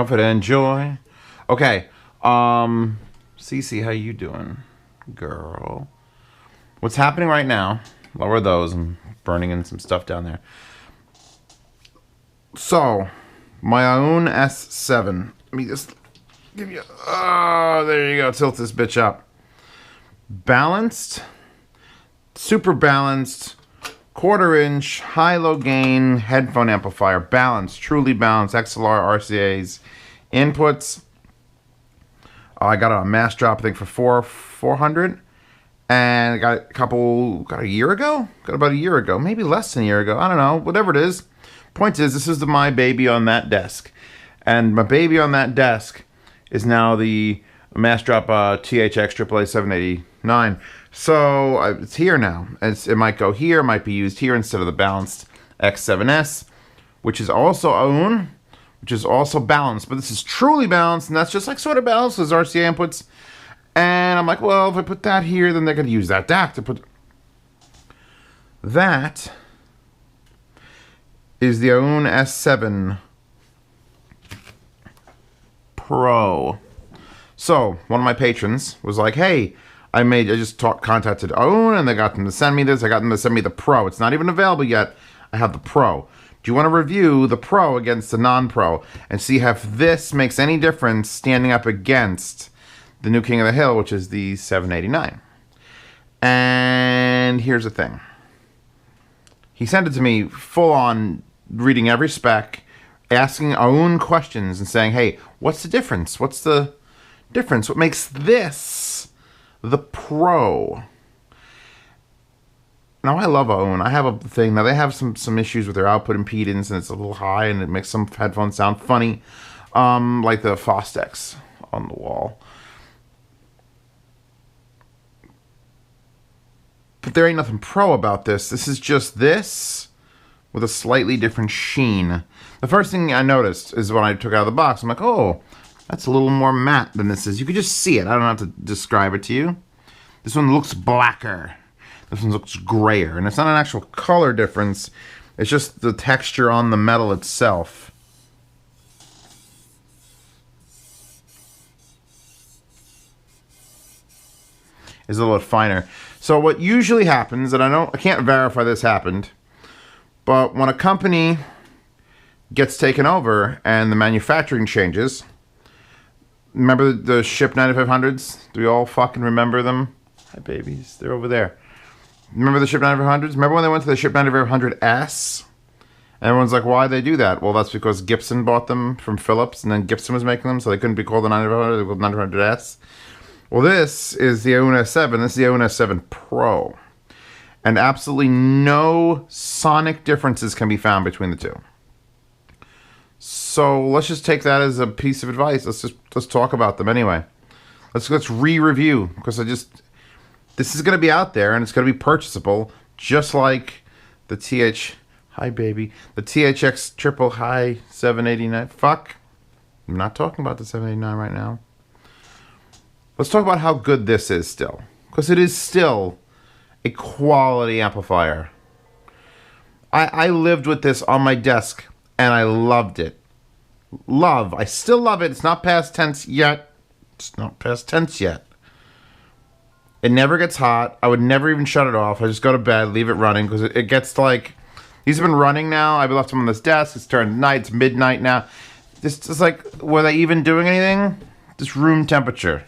Comfort and joy. Okay. Cece, how you doing, girl? What's happening right now? Lower those. I'm burning in some stuff down there. So, my AUNE S7. Let me just give you... Oh, there you go. Tilt this bitch up. Balanced. Super balanced. 1/4 inch. High-low gain. Headphone amplifier. Balanced. Truly balanced. XLR RCAs. Inputs. I got it on mass drop, I think, for $400. And I got a couple... Got a year ago? Got about a year ago. Maybe less than a year ago. I don't know. Whatever it is. Point is, this is my baby on that desk. And my baby on that desk is now the mass drop THX AAA 789. So it's here now. It might go here, might be used here instead of the balanced X7S, which is also AUNE, which is also balanced. But this is truly balanced, and that's just like sort of balanced as RCA inputs. And I'm like, well, if I put that here, then they're going to use that DAC to put... That is the AUNE S7 Pro. So, one of my patrons was like, hey, I just contacted AUNE, and they got them to send me this. I got them to send me the Pro. It's not even available yet. I have the Pro. Do you want to review the Pro against the non-Pro and see if this makes any difference standing up against the new King of the Hill, which is the 789? And here's the thing. He sent it to me full on, reading every spec, asking AUNE questions and saying, hey, what's the difference? What's the difference? What makes this the Pro? Now, I love AUNE. I have a thing. Now, they have some issues with their output impedance, and it's a little high, and it makes some headphones sound funny, like the Fostex on the wall. But there ain't nothing pro about this. This is just this with a slightly different sheen. The first thing I noticed is when I took it out of the box, I'm like, oh, that's a little more matte than this is. You could just see it. I don't have to describe it to you. This one looks blacker. This one looks grayer. And it's not an actual color difference. It's just the texture on the metal itself. Is a little bit finer. So what usually happens, and I can't verify this happened, but when a company gets taken over and the manufacturing changes, remember the SHIP 9500s? Do we all fucking remember them? Hi, babies. They're over there. Remember the SHIP 9500s? Remember when they went to the SHIP 9500S? And everyone's like, why'd they do that? Well, that's because Gibson bought them from Philips, and then Gibson was making them, so they couldn't be called the 9500, they were called 9500S. Well, this is the AUNE S7. This is the AUNE S7 Pro. And absolutely no sonic differences can be found between the two. So let's just take that as a piece of advice. Let's talk about them anyway. Let's re-review, because this is going to be out there, and it's going to be purchasable, just like the hi baby, the THX triple high 789. Fuck, I'm not talking about the 789 right now. Let's talk about how good this is still, because it is still a quality amplifier. I lived with this on my desk, and I loved it. I still love it. It's not past tense yet. It never gets hot. I would never even shut it off. I just go to bed, leave it running, because it gets like... These have been running now. I've left them on this desk. It's turned night. It's midnight now. It's like, were they even doing anything? Just room temperature.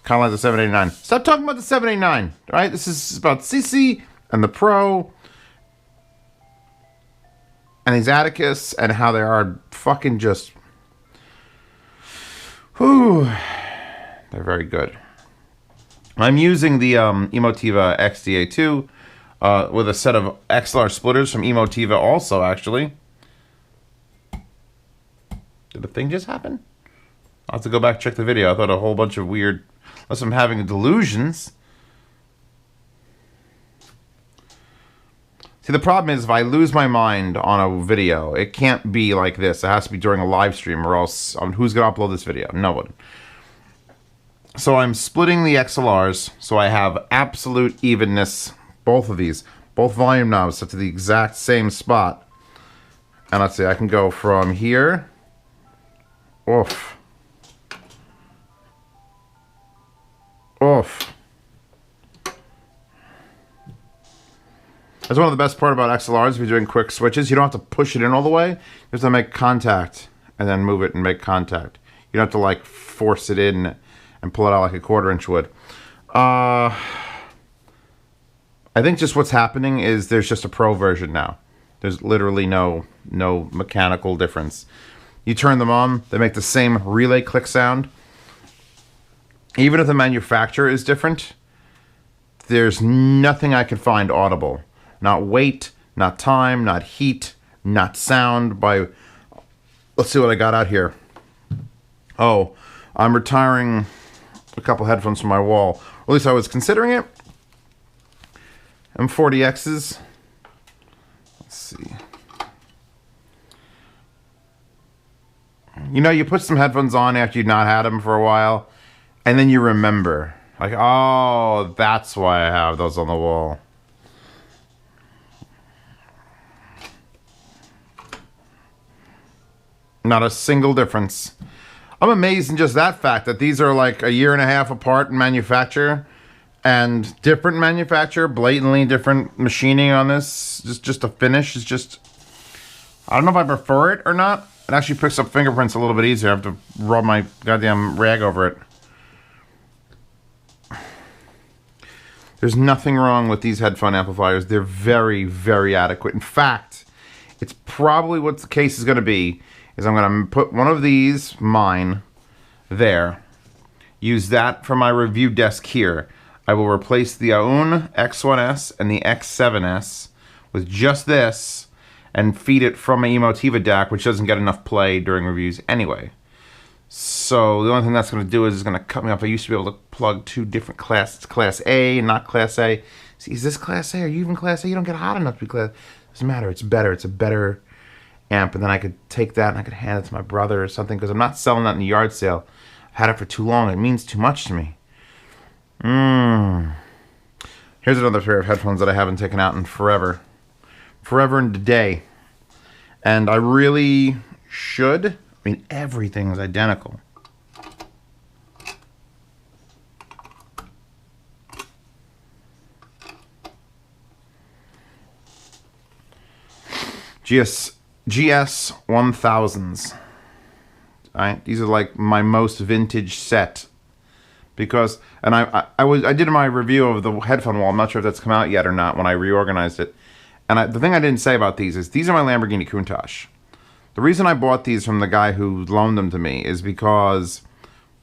Kind of like the 789. Stop talking about the 789, right? This is about CC and the Pro and these Atticus and how they are fucking just... Whew. They're very good. I'm using the Emotiva XDA2 with a set of XLR splitters from Emotiva also, actually. Did the thing just happen? I'll have to go back and check the video. I thought a whole bunch of weird... Unless I'm having delusions. See, the problem is if I lose my mind on a video, it can't be like this. It has to be during a live stream, or else who's going to upload this video? No one. So I'm splitting the XLRs so I have absolute evenness. Both of these. Both volume knobs set to the exact same spot. And let's see, I can go from here Oof. Oof. That's one of the best part about XLRs. If you're doing quick switches, you don't have to push it in all the way. You have to make contact and then move it and make contact. You don't have to like force it in and pull it out like a 1/4 inch would. I think just what's happening is there's just a pro version now. There's literally no mechanical difference. You turn them on, they make the same relay click sound. Even if the manufacturer is different, there's nothing I can find audible. Not weight, not time, not heat, not sound. Let's see what I got out here. Oh, I'm retiring a couple headphones from my wall. Or at least I was considering it. M40Xs. Let's see. You know, you put some headphones on after you've not had them for a while, and then you remember. Like, oh, that's why I have those on the wall. Not a single difference. I'm amazed in just that fact that these are like 1.5 years apart in manufacture and different manufacturer, blatantly different machining on this. Just the finish is just, I don't know if I prefer it or not. It actually picks up fingerprints a little bit easier. I have to rub my goddamn rag over it. There's nothing wrong with these headphone amplifiers. They're very, very adequate. In fact, it's probably what the case is going to be. Is I'm going to put one of these, mine, there. Use that for my review desk here. I will replace the AUNE X1S and the X7S with just this and feed it from my Emotiva DAC, which doesn't get enough play during reviews anyway. So the only thing that's going to do is it's going to cut me off. I used to be able to plug 2 different classes, Class A and not Class A. See, is this Class A? Are you even Class A? You don't get hot enough to be Class A. Doesn't matter. It's better. It's a better amp, and then I could take that and I could hand it to my brother or something, because I'm not selling that in the yard sale. I've had it for too long. It means too much to me. Here's another pair of headphones that I haven't taken out in forever. Forever and a day. And I really should. I mean, everything is identical. GS 1000s. Alright, these are like my most vintage set. Because, and I did my review of the headphone wall. I'm not sure if that's come out yet or not when I reorganized it. And the thing I didn't say about these is these are my Lamborghini Countach. The reason I bought these from the guy who loaned them to me is because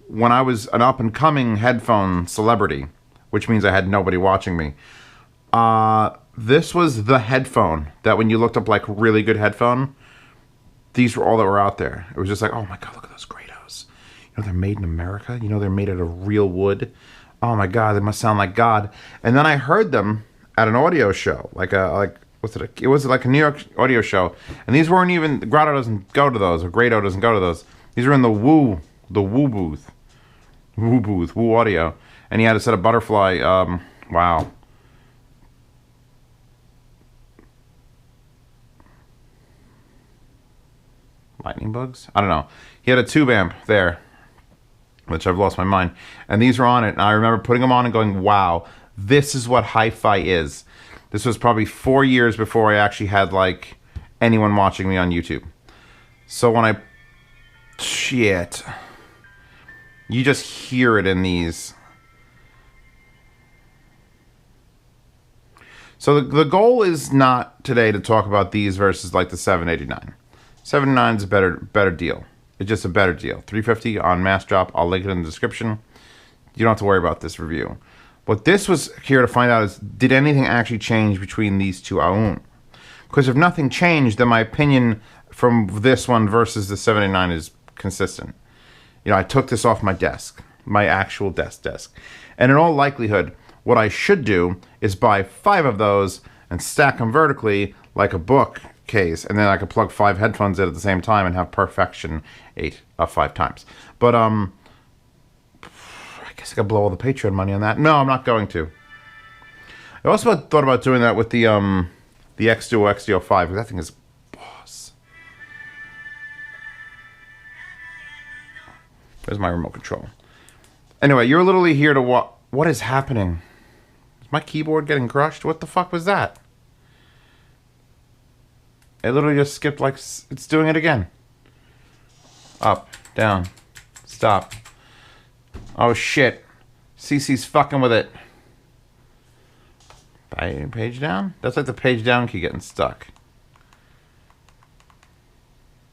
when I was an up-and-coming headphone celebrity, which means I had nobody watching me, this was the headphone that when you looked up like really good headphone, these were all that were out there. It was just like, oh my god, look at those Grados. You know, they're made in America. You know, they're made out of real wood. Oh my god, they must sound like God. And then I heard them at an audio show, it was like a New York audio show, and these weren't even, Grado doesn't go to those, or Grado doesn't go to those. These were in the Woo booth, Woo Audio, and he had a set of Butterfly. Wow. Lightning bugs? I don't know. He had a tube amp there, which I've lost my mind, and these were on it, and I remember putting them on and going, wow, this is what hi-fi is. This was probably 4 years before I actually had like anyone watching me on YouTube. So when shit, you just hear it in these. So the goal is not today to talk about these versus like the 789. 789 is a better deal. It's just a better deal. $350 on mass drop. I'll link it in the description. You don't have to worry about this review. What this was here to find out is, did anything actually change between these two AUNE? Because if nothing changed, then my opinion from this one versus the 789 is consistent. You know, I took this off my desk, my actual desk. And in all likelihood, what I should do is buy 5 of those and stack them vertically like a bookcase, and then I could plug 5 headphones in at the same time and have perfection 5 times. But I guess I could blow all the Patreon money on that. No, I'm not going to. I also thought about doing that with the X-Duo XDO5, because that thing is boss. Where's my remote control? Anyway, you're literally here to what? What is happening? Is my keyboard getting crushed? What the fuck was that? It literally just skipped like it's doing it again. Up, down, stop. Oh shit. CC's fucking with it. Page down? That's like the page down key getting stuck.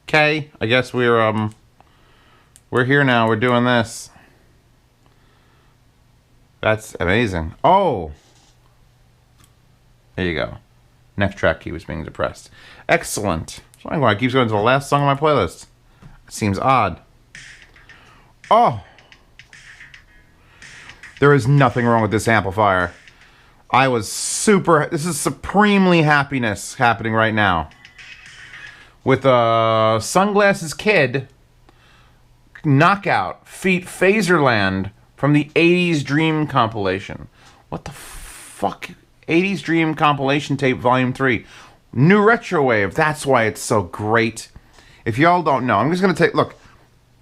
Okay, I guess we're here now. We're doing this. That's amazing. Oh! There you go. Next track key was being depressed. Excellent. I don't know why it keeps going to the last song on my playlist. It seems odd. Oh! There is nothing wrong with this amplifier. I was super... This is supremely happiness happening right now. With Sunglasses Kid, Knockout, feat. Phaserland from the 80s Dream compilation. What the fuck? 80s Dream compilation tape volume 3. New Retrowave. That's why it's so great. If y'all don't know, I'm just going to take... Look,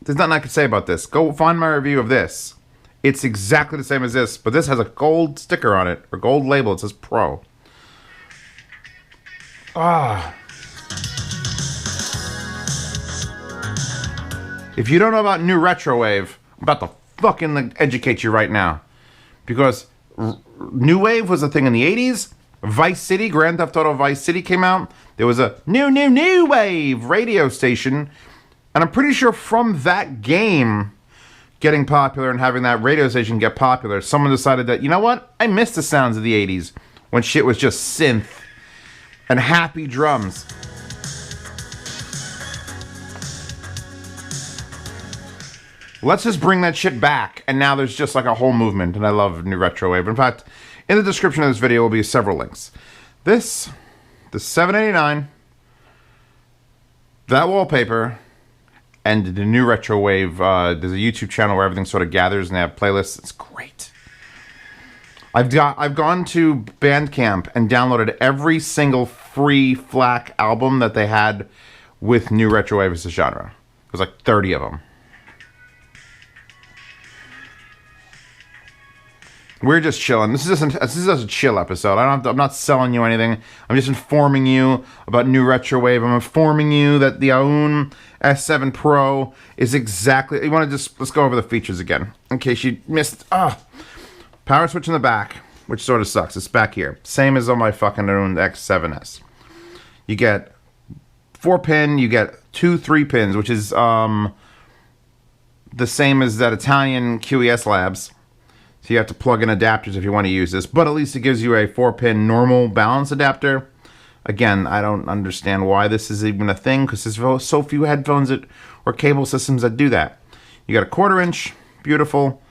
there's nothing I can say about this. Go find my review of this. It's exactly the same as this, but this has a gold sticker on it, or gold label. It says Pro. Ah. If you don't know about New Retrowave, I'm about to fucking educate you right now. Because New Wave was a thing in the 80s. Vice City, Grand Theft Auto Vice City came out. There was a New Wave radio station. And I'm pretty sure from that game getting popular and having that radio station get popular, someone decided that, you know what? I miss the sounds of the 80s when shit was just synth and happy drums. Let's just bring that shit back, and now there's just like a whole movement, and I love New Retrowave. In fact, in the description of this video will be several links. This, the $7.89, that wallpaper, and the New Retrowave. There's a YouTube channel where everything sort of gathers, and they have playlists. It's great. I've gone to Bandcamp and downloaded every single free FLAC album that they had with New Retrowave as a genre. There's like 30 of them. We're just chilling. This is just a chill episode. I'm not selling you anything. I'm just informing you about New Retrowave. I'm informing you that the AUNE S7 Pro is exactly... You want to just... Let's go over the features again, in case you missed... Power switch in the back, which sort of sucks. It's back here. Same as on my fucking AUNE X7S. You get 4-pin. You get 2 3-pins, which is the same as that Italian QES Labs. So you have to plug in adapters if you want to use this. But at least it gives you a 4-pin normal balance adapter. Again, I don't understand why this is even a thing, because there's so few headphones or cable systems that do that. You got a 1/4 inch. Beautiful.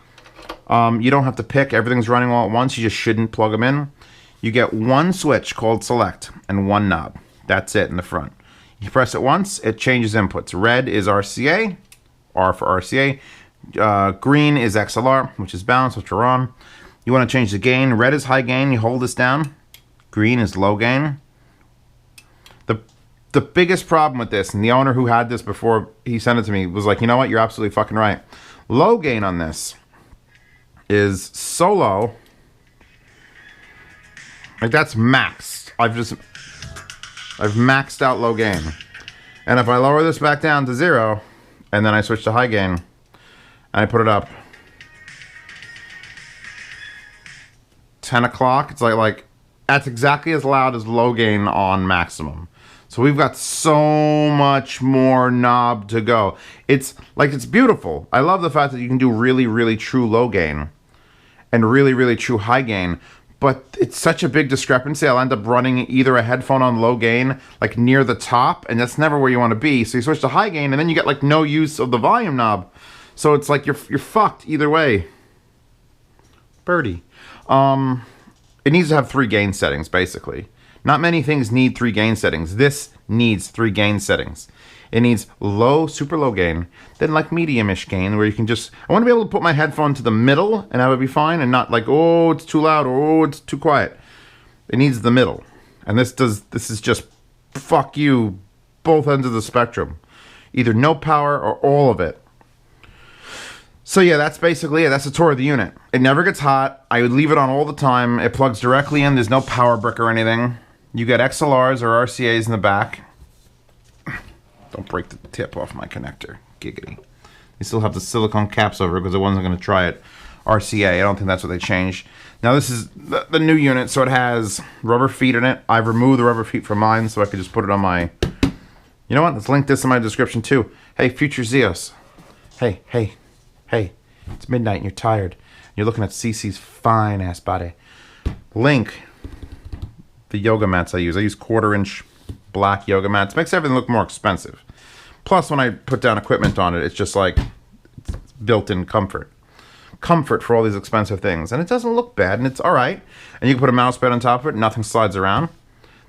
You don't have to pick. Everything's running all at once. You just shouldn't plug them in. You get one switch called Select and one knob. That's it in the front. You press it once, it changes inputs. Red is RCA, R for RCA. Green is XLR, which is balance, which we're on. You want to change the gain. Red is high gain. You hold this down. Green is low gain. The biggest problem with this, and the owner who had this before he sent it to me was like, you know what? You're absolutely fucking right. Low gain on this is so low. Like, that's maxed. I've maxed out low gain. And if I lower this back down to 0, and then I switch to high gain, and I put it up 10 o'clock, it's like that's exactly as loud as low gain on maximum. So we've got so much more knob to go. It's beautiful. I love the fact that you can do really, really true low gain and really, really true high gain. But it's such a big discrepancy. I'll end up running either a headphone on low gain, like near the top, and that's never where you want to be. So you switch to high gain, and then you get like no use of the volume knob. So it's like you're fucked either way. Birdie. It needs to have 3 gain settings, basically. Not many things need 3 gain settings. This needs 3 gain settings. It needs low, super low gain, then like medium-ish gain, where you can just... I want to be able to put my headphone to the middle, and that would be fine, and not like, oh, it's too loud, or oh, it's too quiet. It needs the middle. And this is just, fuck you, both ends of the spectrum. Either no power or all of it. So yeah, that's basically it. That's the tour of the unit. It never gets hot. I would leave it on all the time. It plugs directly in. There's no power brick or anything. You get XLRs or RCAs in the back. Don't break the tip off my connector. Giggity. They still have the silicone caps over it because I wasn't going to try it. RCA, I don't think that's what they changed. Now this is the new unit, so it has rubber feet in it. I've removed the rubber feet from mine so I could just put it on my... You know what? Let's link this in my description too. Hey, future Zeos. Hey, hey, hey. It's midnight and you're tired. You're looking at Cece's fine-ass body. Link the yoga mats I use. I use 1/4-inch black yoga mats. Makes everything look more expensive. Plus, when I put down equipment on it, it's just like it's built-in comfort. Comfort for all these expensive things. And it doesn't look bad, and it's all right. And you can put a mouse pad on top of it, and nothing slides around.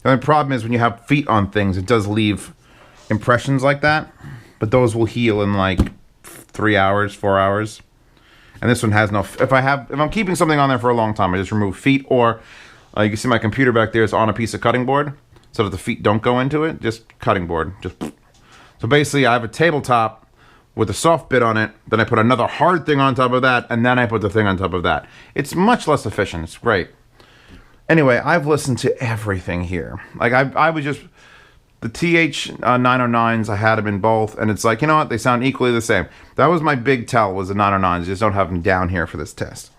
The only problem is when you have feet on things, it does leave impressions like that. But those will heal in like 3 hours, 4 hours. And this one has no... If I'm keeping something on there for a long time, I just remove feet, or you can see my computer back there is on a piece of cutting board, so that the feet don't go into it. Just cutting board. Just... So basically, I have a tabletop with a soft bit on it, then I put another hard thing on top of that, and then I put the thing on top of that. It's much less efficient. It's great. Anyway, I've listened to everything here. Like, I was just... The TH-909s, I had them in both, and it's like, you know what? They sound equally the same. That was my big tell, was the 909s. You just don't have them down here for this test.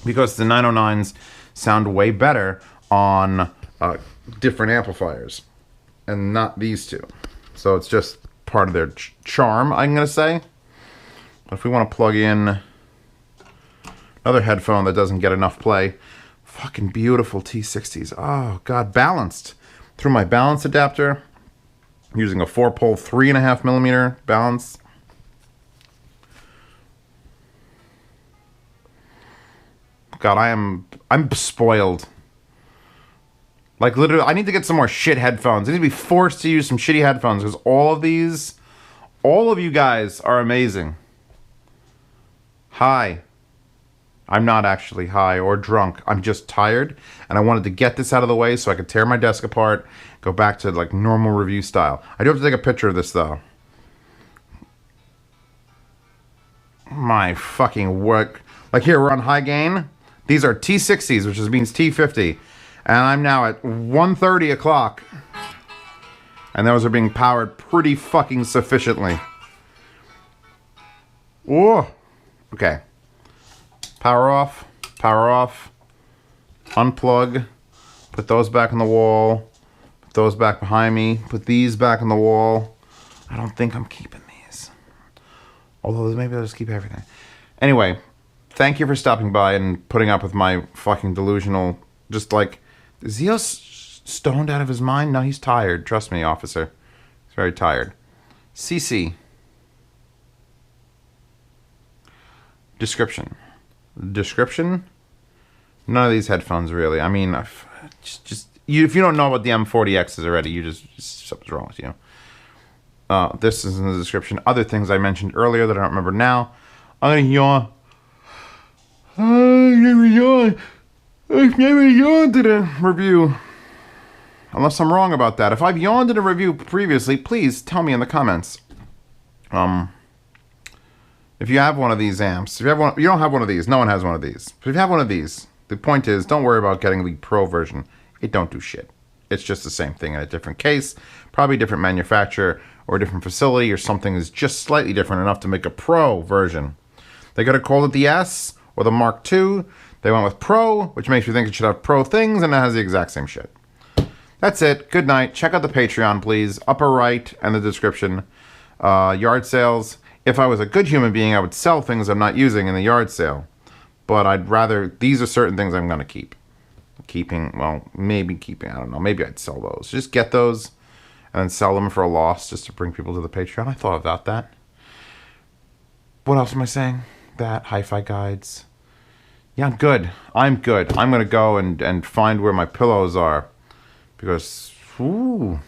Because the 909s sound way better on different amplifiers, and not these two. So it's just part of their charm, I'm going to say. But if we want to plug in another headphone that doesn't get enough play, fucking beautiful T60s. Oh, God, balanced. Through my balance adapter, I'm using a 4-pole 3.5mm balance. God, I'm spoiled. Like, literally, I need to get some more shit headphones. I need to be forced to use some shitty headphones because all of you guys are amazing. Hi. I'm not actually high or drunk. I'm just tired, and I wanted to get this out of the way so I could tear my desk apart, go back to, like, normal review style. I do have to take a picture of this, though. My fucking work. Like, here, we're on high gain. These are T60s, which means T50. And I'm now at 1:30 o'clock. And those are being powered pretty fucking sufficiently. Whoa. Okay. Power off. Power off. Unplug. Put those back on the wall. Put those back behind me. Put these back on the wall. I don't think I'm keeping these. Although maybe I'll just keep everything. Anyway, thank you for stopping by and putting up with my fucking delusional... Just like... Is Zeos stoned out of his mind? No, he's tired. Trust me, officer. He's very tired. CC. Description. Description? None of these headphones, really. I mean, if you don't know what the M40X is already, something's wrong with you. This is in the description. Other things I mentioned earlier that I don't remember now. I'm gonna yawn. I'm never yawn. I've never yawned in a review. Unless I'm wrong about that. If I've yawned in a review previously, please tell me in the comments. If you have one of these amps, if you have one, you don't have one of these. No one has one of these. But if you have one of these, the point is, don't worry about getting the Pro version. It don't do shit. It's just the same thing in a different case, probably a different manufacturer or a different facility, or something is just slightly different enough to make a Pro version. They could have called it the S or the Mark II. They went with Pro, which makes you think it should have Pro things, and it has the exact same shit. That's it. Good night. Check out the Patreon, please. Upper right and the description. Yard sales. If I was a good human being, I would sell things I'm not using in the yard sale. But I'd rather... These are certain things I'm going to keep. Well, maybe keeping. I don't know. Maybe I'd sell those. Just get those and then sell them for a loss just to bring people to the Patreon. I thought about that. What else am I saying? That. Hi-Fi guides. Yeah, I'm good. I'm good. I'm going to go and find where my pillows are. Because... Ooh.